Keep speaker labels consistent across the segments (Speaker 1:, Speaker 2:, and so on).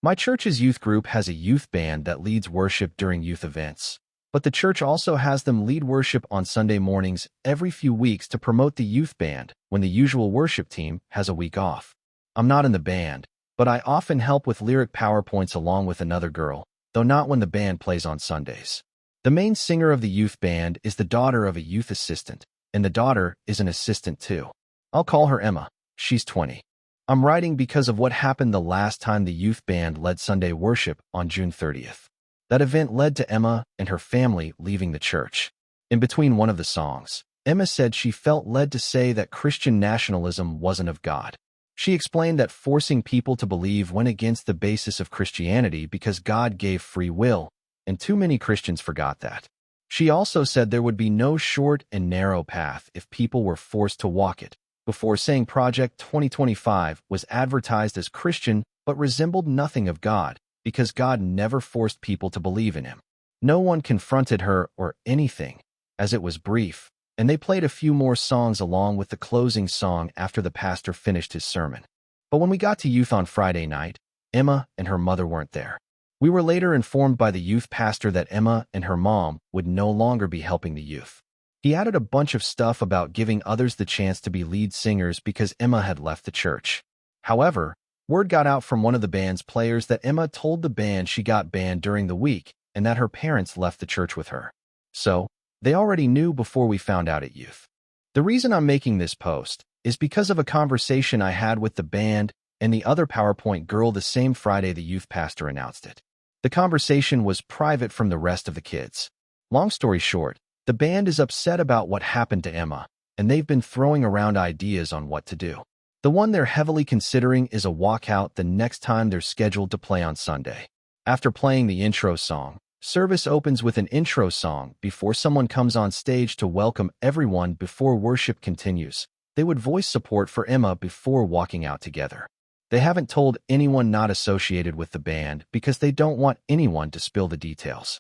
Speaker 1: My church's youth group has a youth band that leads worship during youth events. But the church also has them lead worship on Sunday mornings every few weeks to promote the youth band when the usual worship team has a week off. I'm not in the band, but I often help with lyric PowerPoints along with another girl, though not when the band plays on Sundays. The main singer of the youth band is the daughter of a youth assistant, and the daughter is an assistant too. I'll call her Emma. She's 20. I'm writing because of what happened the last time the youth band led Sunday worship on June 30th. That event led to Emma and her family leaving the church. In between one of the songs, Emma said she felt led to say that Christian nationalism wasn't of God. She explained that forcing people to believe went against the basis of Christianity because God gave free will, and too many Christians forgot that. She also said there would be no short and narrow path if people were forced to walk it, before saying Project 2025 was advertised as Christian but resembled nothing of God, because God never forced people to believe in him. No one confronted her or anything, as it was brief, and they played a few more songs along with the closing song after the pastor finished his sermon. But when we got to youth on Friday night, Emma and her mother weren't there. We were later informed by the youth pastor that Emma and her mom would no longer be helping the youth. He added a bunch of stuff about giving others the chance to be lead singers because Emma had left the church. However, word got out from one of the band's players that Emma told the band she got banned during the week and that her parents left the church with her. So, they already knew before we found out at youth. The reason I'm making this post is because of a conversation I had with the band and the other PowerPoint girl the same Friday the youth pastor announced it. The conversation was private from the rest of the kids. Long story short, the band is upset about what happened to Emma, and they've been throwing around ideas on what to do. The one they're heavily considering is a walkout the next time they're scheduled to play on Sunday. After playing the intro song, service opens with an intro song before someone comes on stage to welcome everyone before worship continues. They would voice support for Emma before walking out together. They haven't told anyone not associated with the band because they don't want anyone to spill the details.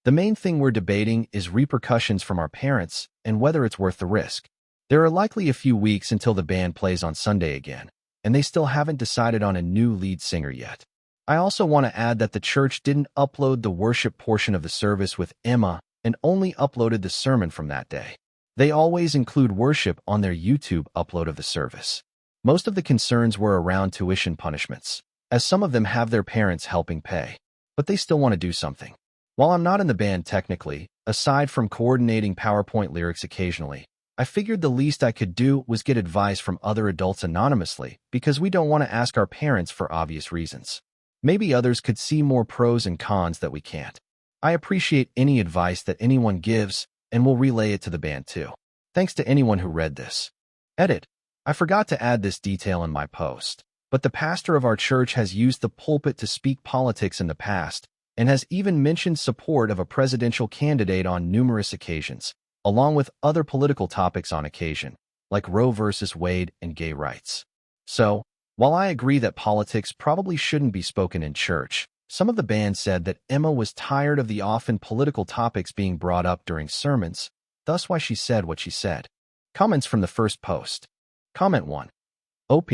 Speaker 1: The main thing we're debating is repercussions from our parents and whether it's worth the risk. There are likely a few weeks until the band plays on Sunday again, and they still haven't decided on a new lead singer yet. I also want to add that the church didn't upload the worship portion of the service with Emma and only uploaded the sermon from that day. They always include worship on their YouTube upload of the service. Most of the concerns were around tuition punishments, as some of them have their parents helping pay, but they still want to do something. While I'm not in the band technically, aside from coordinating PowerPoint lyrics occasionally, I figured the least I could do was get advice from other adults anonymously because we don't want to ask our parents for obvious reasons. Maybe others could see more pros and cons that we can't. I appreciate any advice that anyone gives and will relay it to the band too. Thanks to anyone who read this. Edit. I forgot to add this detail in my post, but the pastor of our church has used the pulpit to speak politics in the past and has even mentioned support of a presidential candidate on numerous occasions, along with other political topics on occasion, like Roe versus Wade and gay rights. So, while I agree that politics probably shouldn't be spoken in church, some of the band said that Emma was tired of the often political topics being brought up during sermons, thus why she said what she said. Comments from the first post. Comment 1. OP,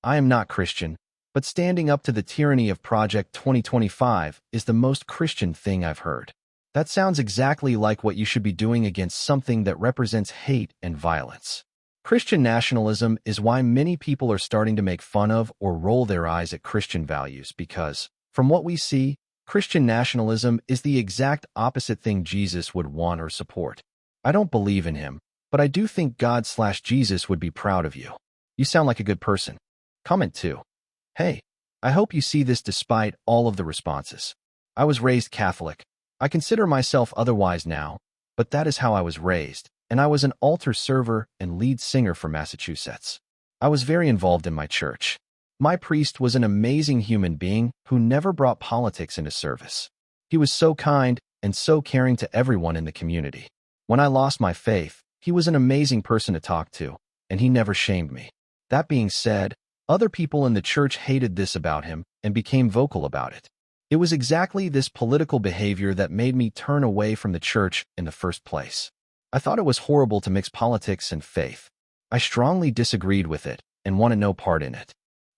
Speaker 1: I am not Christian, but standing up to the tyranny of Project 2025 is the most Christian thing I've heard. That sounds exactly like what you should be doing against something that represents hate and violence. Christian nationalism is why many people are starting to make fun of or roll their eyes at Christian values because, from what we see, Christian nationalism is the exact opposite thing Jesus would want or support. I don't believe in him, but I do think God/Jesus would be proud of you. You sound like a good person. Comment 2. Hey, I hope you see this despite all of the responses. I was raised Catholic. I consider myself otherwise now, but that is how I was raised, and I was an altar server and lead singer for Massachusetts. I was very involved in my church. My priest was an amazing human being who never brought politics into service. He was so kind and so caring to everyone in the community. When I lost my faith, he was an amazing person to talk to, and he never shamed me. That being said, other people in the church hated this about him and became vocal about it. It was exactly this political behavior that made me turn away from the church in the first place. I thought it was horrible to mix politics and faith. I strongly disagreed with it and wanted no part in it.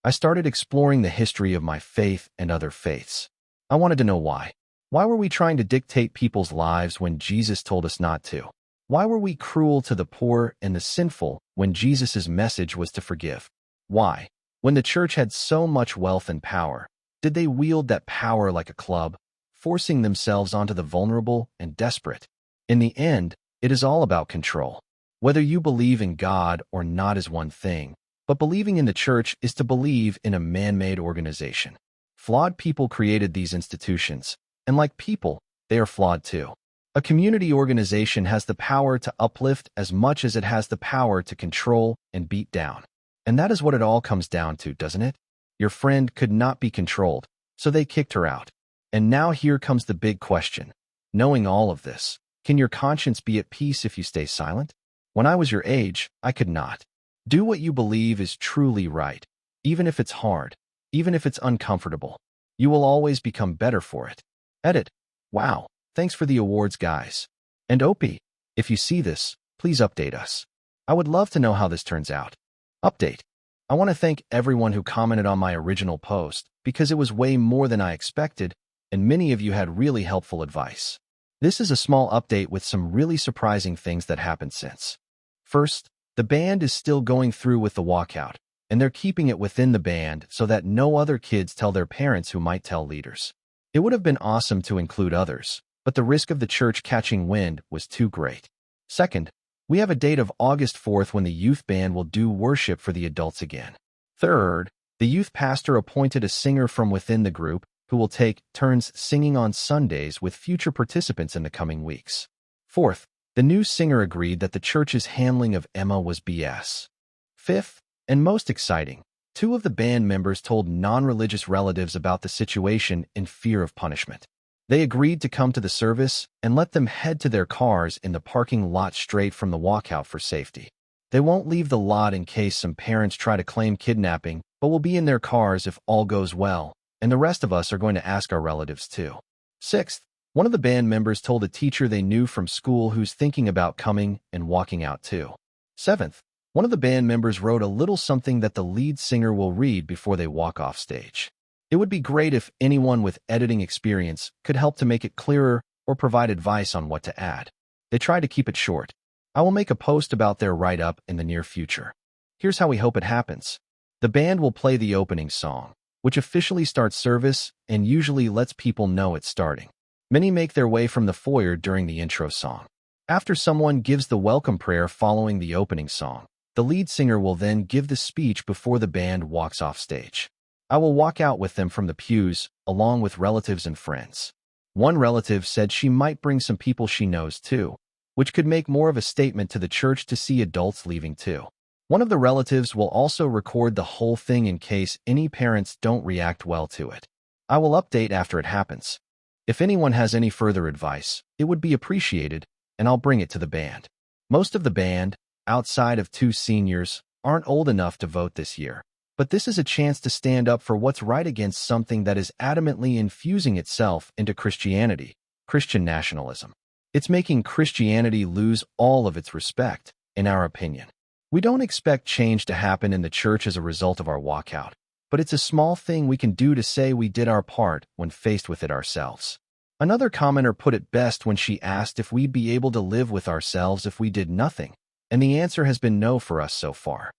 Speaker 1: I started exploring the history of my faith and other faiths. I wanted to know why. Why were we trying to dictate people's lives when Jesus told us not to? Why were we cruel to the poor and the sinful when Jesus' message was to forgive? Why, when the church had so much wealth and power, did they wield that power like a club, forcing themselves onto the vulnerable and desperate? In the end, it is all about control. Whether you believe in God or not is one thing, but believing in the church is to believe in a man-made organization. Flawed people created these institutions, and like people, they are flawed too. A community organization has the power to uplift as much as it has the power to control and beat down. And that is what it all comes down to, doesn't it? Your friend could not be controlled, so they kicked her out. And now here comes the big question. Knowing all of this, can your conscience be at peace if you stay silent? When I was your age, I could not. Do what you believe is truly right, even if it's hard, even if it's uncomfortable. You will always become better for it. Edit. Wow. Thanks for the awards, guys. And Opie, if you see this, please update us. I would love to know how this turns out. Update. I want to thank everyone who commented on my original post because it was way more than I expected, and many of you had really helpful advice. This is a small update with some really surprising things that happened since. First, the band is still going through with the walkout, and they're keeping it within the band so that no other kids tell their parents who might tell leaders. It would have been awesome to include others, but the risk of the church catching wind was too great. Second, we have a date of August 4th when the youth band will do worship for the adults again. Third, the youth pastor appointed a singer from within the group who will take turns singing on Sundays with future participants in the coming weeks. Fourth, the new singer agreed that the church's handling of Emma was BS. Fifth, and most exciting, 2 of the band members told non-religious relatives about the situation in fear of punishment. They agreed to come to the service and let them head to their cars in the parking lot straight from the walkout for safety. They won't leave the lot in case some parents try to claim kidnapping, but will be in their cars if all goes well, and the rest of us are going to ask our relatives too. Sixth, one of the band members told a teacher they knew from school who's thinking about coming and walking out too. Seventh, one of the band members wrote a little something that the lead singer will read before they walk off stage. It would be great if anyone with editing experience could help to make it clearer or provide advice on what to add. They try to keep it short. I will make a post about their write-up in the near future. Here's how we hope it happens. The band will play the opening song, which officially starts service and usually lets people know it's starting. Many make their way from the foyer during the intro song. After someone gives the welcome prayer following the opening song, the lead singer will then give the speech before the band walks off stage. I will walk out with them from the pews, along with relatives and friends. One relative said she might bring some people she knows too, which could make more of a statement to the church to see adults leaving too. One of the relatives will also record the whole thing in case any parents don't react well to it. I will update after it happens. If anyone has any further advice, it would be appreciated, and I'll bring it to the band. Most of the band, outside of 2 seniors, aren't old enough to vote this year. But this is a chance to stand up for what's right against something that is adamantly infusing itself into Christianity, Christian nationalism. It's making Christianity lose all of its respect, in our opinion. We don't expect change to happen in the church as a result of our walkout, but it's a small thing we can do to say we did our part when faced with it ourselves. Another commenter put it best when she asked if we'd be able to live with ourselves if we did nothing, and the answer has been no for us so far.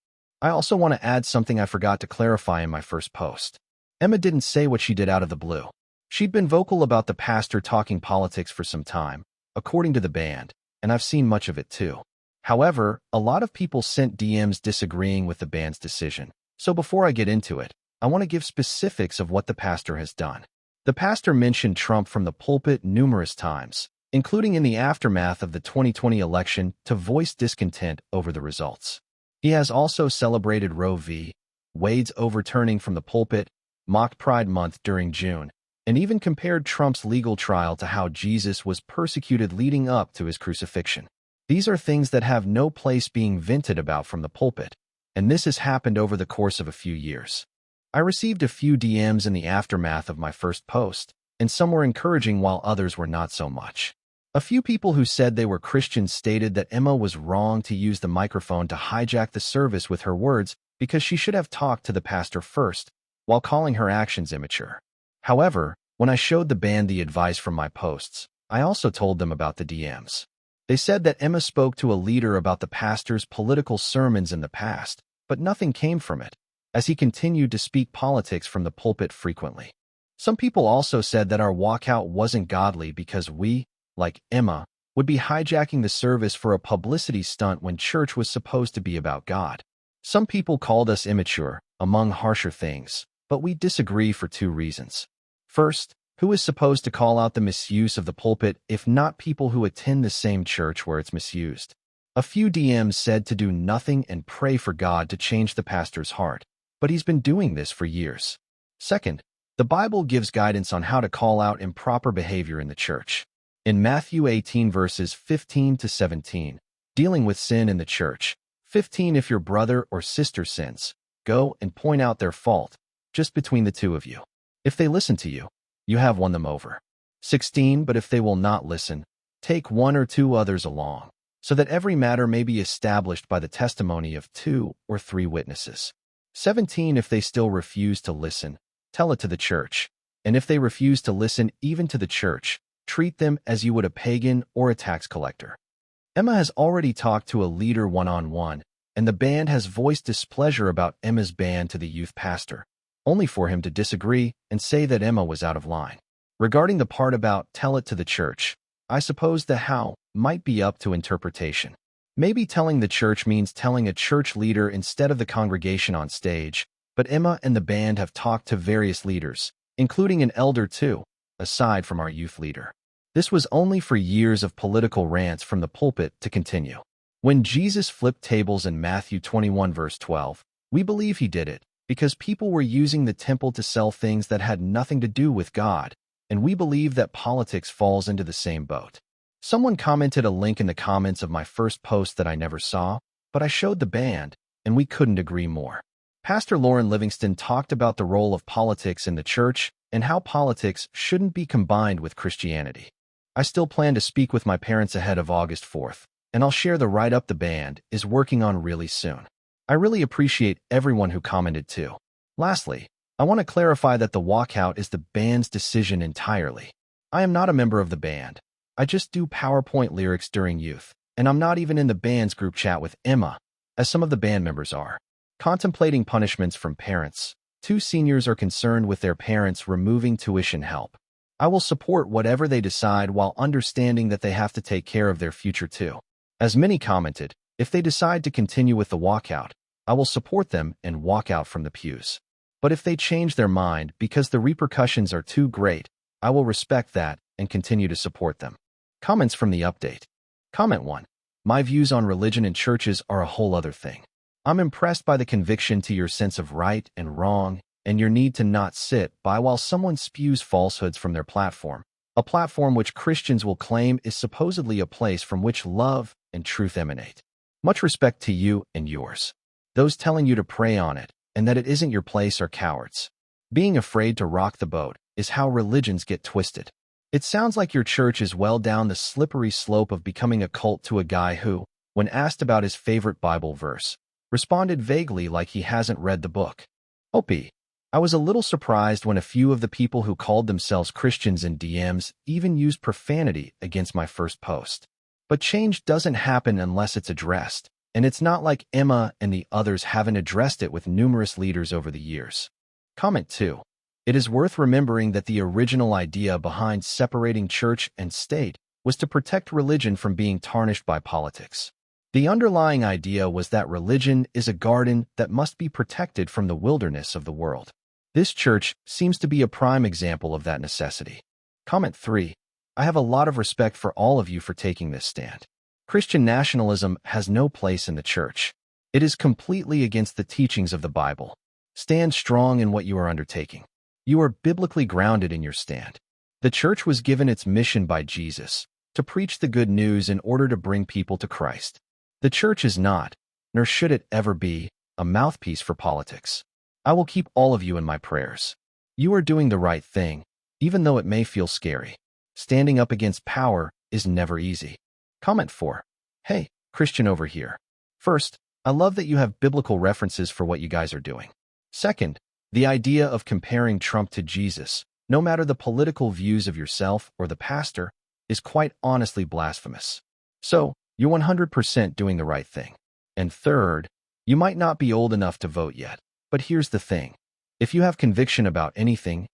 Speaker 1: I also want to add something I forgot to clarify in my first post. Emma didn't say what she did out of the blue. She'd been vocal about the pastor talking politics for some time, according to the band, and I've seen much of it too. However, a lot of people sent DMs disagreeing with the band's decision, so before I get into it, I want to give specifics of what the pastor has done. The pastor mentioned Trump from the pulpit numerous times, including in the aftermath of the 2020 election, to voice discontent over the results. He has also celebrated Roe v. Wade's overturning from the pulpit, mocked Pride Month during June, and even compared Trump's legal trial to how Jesus was persecuted leading up to his crucifixion. These are things that have no place being vented about from the pulpit, and this has happened over the course of a few years. I received a few DMs in the aftermath of my first post, and some were encouraging while others were not so much. A few people who said they were Christians stated that Emma was wrong to use the microphone to hijack the service with her words because she should have talked to the pastor first, while calling her actions immature. However, when I showed the band the advice from my posts, I also told them about the DMs. They said that Emma spoke to a leader about the pastor's political sermons in the past, but nothing came from it, as he continued to speak politics from the pulpit frequently. Some people also said that our walkout wasn't godly because we, like Emma, would be hijacking the service for a publicity stunt when church was supposed to be about God. Some people called us immature, among harsher things, but we disagree for two reasons. First, who is supposed to call out the misuse of the pulpit if not people who attend the same church where it's misused? A few DMs said to do nothing and pray for God to change the pastor's heart, but he's been doing this for years. Second, the Bible gives guidance on how to call out improper behavior in the church. In Matthew 18 verses 15 to 17, dealing with sin in the church, 15 if your brother or sister sins, go and point out their fault, just between the two of you. If they listen to you, you have won them over. 16 but if they will not listen, take one or two others along, so that every matter may be established by the testimony of 2 or 3 witnesses. 17 if they still refuse to listen, tell it to the church, and if they refuse to listen even to the church, treat them as you would a pagan or a tax collector. Emma has already talked to a leader one-on-one, and the band has voiced displeasure about Emma's band to the youth pastor, only for him to disagree and say that Emma was out of line. Regarding the part about tell it to the church, I suppose the how might be up to interpretation. Maybe telling the church means telling a church leader instead of the congregation on stage, but Emma and the band have talked to various leaders, including an elder too, aside from our youth leader. This was only for years of political rants from the pulpit to continue. When Jesus flipped tables in Matthew 21 verse 12, we believe he did it because people were using the temple to sell things that had nothing to do with God, and we believe that politics falls into the same boat. Someone commented a link in the comments of my first post that I never saw, but I showed the band, and we couldn't agree more. Pastor Lauren Livingston talked about the role of politics in the church and how politics shouldn't be combined with Christianity. I still plan to speak with my parents ahead of August 4th, and I'll share the write-up the band is working on really soon. I really appreciate everyone who commented too. Lastly, I want to clarify that the walkout is the band's decision entirely. I am not a member of the band. I just do PowerPoint lyrics during youth, and I'm not even in the band's group chat with Emma, as some of the band members are. Contemplating punishments from parents. 2 seniors are concerned with their parents removing tuition help. I will support whatever they decide while understanding that they have to take care of their future too. As many commented, if they decide to continue with the walkout, I will support them and walk out from the pews. But if they change their mind because the repercussions are too great, I will respect that and continue to support them. Comments from the update. Comment 1. My views on religion and churches are a whole other thing. I'm impressed by the conviction to your sense of right and wrong, and your need to not sit by while someone spews falsehoods from their platform, a platform which Christians will claim is supposedly a place from which love and truth emanate. Much respect to you and yours. Those telling you to pray on it, and that it isn't your place are cowards. Being afraid to rock the boat is how religions get twisted. It sounds like your church is well down the slippery slope of becoming a cult to a guy who, when asked about his favorite Bible verse, responded vaguely like he hasn't read the book. Opie. I was a little surprised when a few of the people who called themselves Christians in DMs even used profanity against my first post. But change doesn't happen unless it's addressed, and it's not like Emma and the others haven't addressed it with numerous leaders over the years. Comment 2. It is worth remembering that the original idea behind separating church and state was to protect religion from being tarnished by politics. The underlying idea was that religion is a garden that must be protected from the wilderness of the world. This church seems to be a prime example of that necessity. Comment 3. I have a lot of respect for all of you for taking this stand. Christian nationalism has no place in the church. It is completely against the teachings of the Bible. Stand strong in what you are undertaking. You are biblically grounded in your stand. The church was given its mission by Jesus, to preach the good news in order to bring people to Christ. The church is not, nor should it ever be, a mouthpiece for politics. I will keep all of you in my prayers. You are doing the right thing, even though it may feel scary. Standing up against power is never easy. Comment 4. Hey, Christian over here. First, I love that you have biblical references for what you guys are doing. Second, the idea of comparing Trump to Jesus, no matter the political views of yourself or the pastor, is quite honestly blasphemous. So, you're 100% doing the right thing. And third, you might not be old enough to vote yet, but here's the thing. If you have conviction about anything,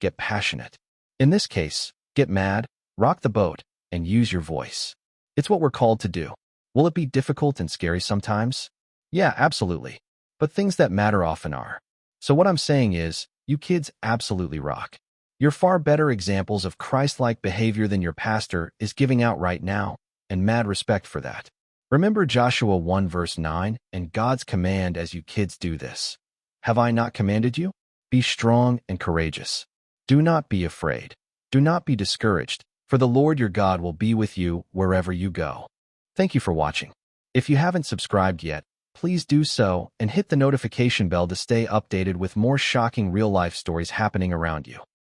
Speaker 1: get passionate. In this case, get mad, rock the boat, and use your voice. It's what we're called to do. Will it be difficult and scary sometimes? Yeah, absolutely. But things that matter often are. So what I'm saying is, you kids absolutely rock. You're far better examples of Christ-like behavior than your pastor is giving out right now, and mad respect for that. Remember Joshua 1 verse 9 and God's command as you kids do this. Have I not commanded you? Be strong and courageous. Do not be afraid. Do not be discouraged, for the Lord your God will be with you wherever you go. Thank you for watching. If you haven't subscribed yet, please do so and hit the notification bell to stay updated with more shocking real-life stories happening around you.